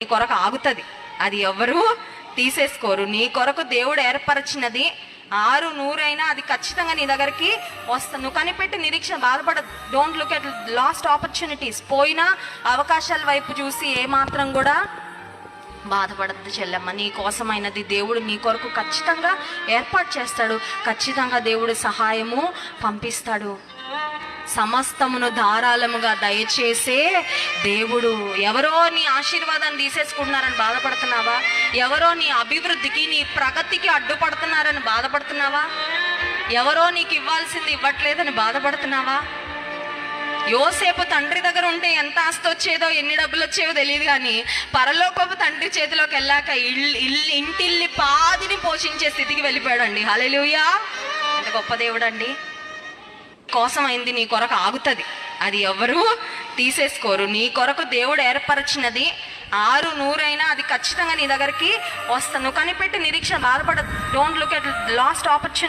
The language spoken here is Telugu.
నీ కొరకు ఆగుతుంది, అది ఎవరు తీసేసుకోరు. నీ కొరకు దేవుడు ఏర్పరిచినది 600 అది ఖచ్చితంగా నీ దగ్గరికి వస్తా. నువ్వు కనిపెట్టి నిరీక్షణ బాధపడ. Don't look at lost opportunities. పోయిన అవకాశాల వైపు చూసి ఏమాత్రం కూడా బాధపడద్దు చెల్లెమ్మ. నీ కోసమైనది దేవుడు నీ కొరకు ఖచ్చితంగా ఏర్పాటు చేస్తాడు. ఖచ్చితంగా దేవుడు సహాయము పంపిస్తాడు. సమస్తమును ధారాళముగా దయచేసే దేవుడు. ఎవరో నీ ఆశీర్వాదాన్ని తీసేసుకుంటున్నారని బాధపడుతున్నావా? ఎవరో నీ అభివృద్ధికి, నీ ప్రగతికి అడ్డుపడుతున్నారని బాధపడుతున్నావా? ఎవరో నీకు ఇవ్వాల్సింది ఇవ్వట్లేదని బాధపడుతున్నావా? యోసేపు తండ్రి దగ్గర ఉంటే ఎంత ఆస్తి వచ్చేదో, ఎన్ని డబ్బులు వచ్చేవో తెలియదు, కానీ పరలోకపు తండ్రి చేతిలోకి వెళ్ళాక ఇంటిల్లి పాదిని పోషించే స్థితికి వెళ్ళిపోయాడండి. హల్లెలూయా! ఎంత గొప్ప దేవుడు అండి. కోసమైంది నీ కొరకు ఆగుతుంది, అది ఎవరు తీసేసుకోరు. నీ కొరకు దేవుడు ఏర్పరిచినది 600 అది ఖచ్చితంగా నీ దగ్గరికి వస్తా. నువ్వు కనిపెట్టి నిరీక్షణ బాధపడ. Don't look at lost opportunity.